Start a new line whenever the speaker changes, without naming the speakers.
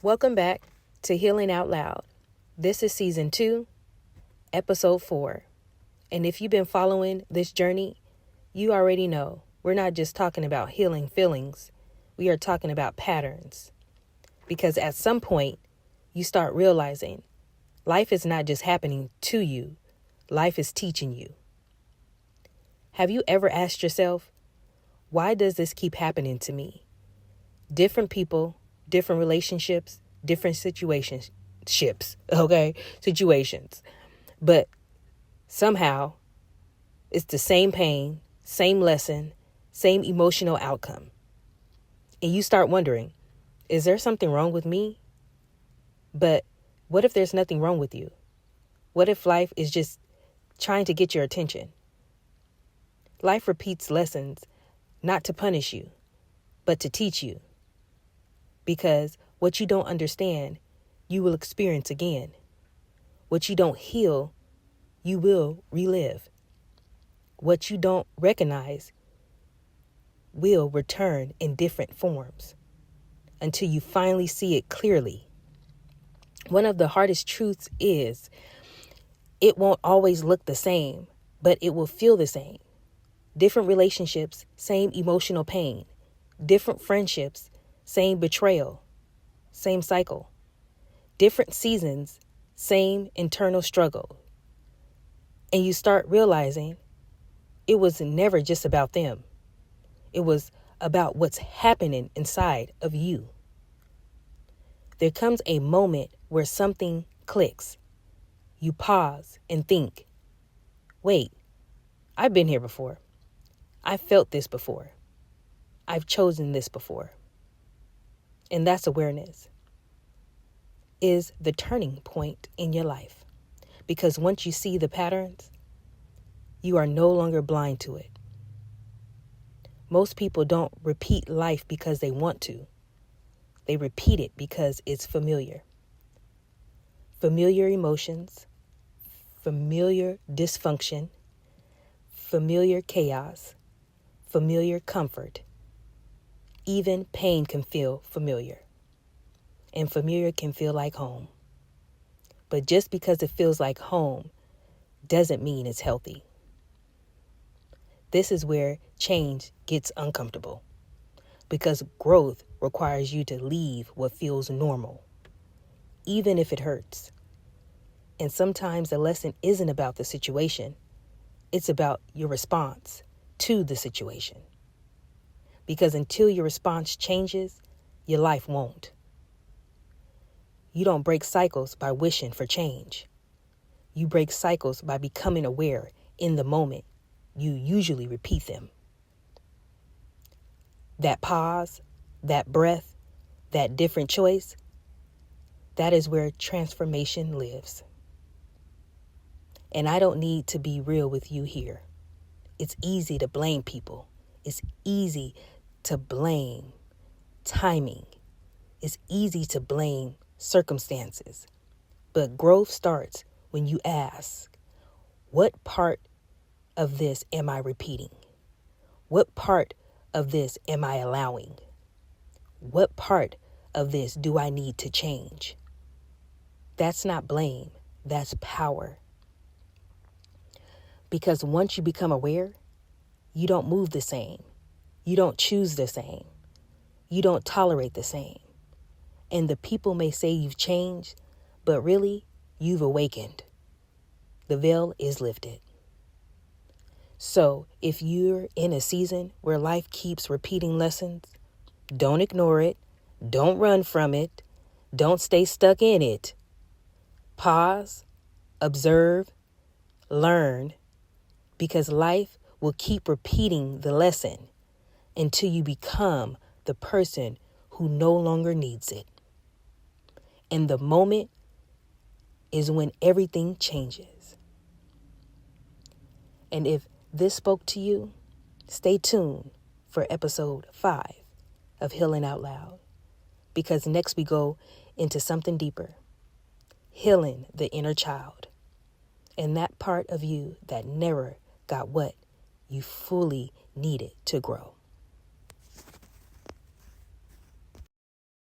Welcome back to Healing Out Loud. This is season 2, episode 4. And if you've been following this journey, you already know we're not just talking about healing feelings. We are talking about patterns. Because at some point, you start realizing life is not just happening to you. Life is teaching you. Have you ever asked yourself, why does this keep happening to me? Different people, different relationships, different situations. But somehow it's the same pain, same lesson, same emotional outcome. And you start wondering, is there something wrong with me? But what if there's nothing wrong with you? What if life is just trying to get your attention? Life repeats lessons, not to punish you, but to teach you. Because what you don't understand, you will experience again. What you don't heal, you will relive. What you don't recognize will return in different forms until you finally see it clearly. One of the hardest truths is it won't always look the same, but it will feel the same. Different relationships, same emotional pain. Different friendships, same betrayal, same cycle. Different seasons, same internal struggle. And you start realizing it was never just about them. It was about what's happening inside of you. There comes a moment where something clicks. You pause and think, wait, I've been here before. I've felt this before. I've chosen this before. And that's awareness is the turning point in your life. Because once you see the patterns, you are no longer blind to it. Most people don't repeat life because they want to. They repeat it because it's familiar. Familiar emotions, familiar dysfunction, familiar chaos, familiar comfort. Even pain can feel familiar. And familiar can feel like home. But just because it feels like home doesn't mean it's healthy. This is where change gets uncomfortable. Because growth requires you to leave what feels normal, even if it hurts. And sometimes the lesson isn't about the situation. It's about your response to the situation. Because until your response changes, your life won't. You don't break cycles by wishing for change. You break cycles by becoming aware in the moment. You usually repeat them. That pause, that breath, that different choice, that is where transformation lives. And I don't need to be real with you here. It's easy to blame people. It's easy to blame timing. It's easy to blame circumstances. But growth starts when you ask, what part of this am I repeating? What part of this am I allowing? What part of this do I need to change? That's not blame. That's power. Because once you become aware, you don't move the same. You don't choose the same. You don't tolerate the same. And the people may say you've changed, but really, you've awakened. The veil is lifted. So if you're in a season where life keeps repeating lessons, don't ignore it. Don't run from it. Don't stay stuck in it. Pause, observe, learn, because life will keep repeating the lesson until you become the person who no longer needs it. And the moment is when everything changes. And if this spoke to you, stay tuned for episode 5 of Healing Out Loud. Because next we go into something deeper. Healing the inner child. And that part of you that never got what you fully needed to grow.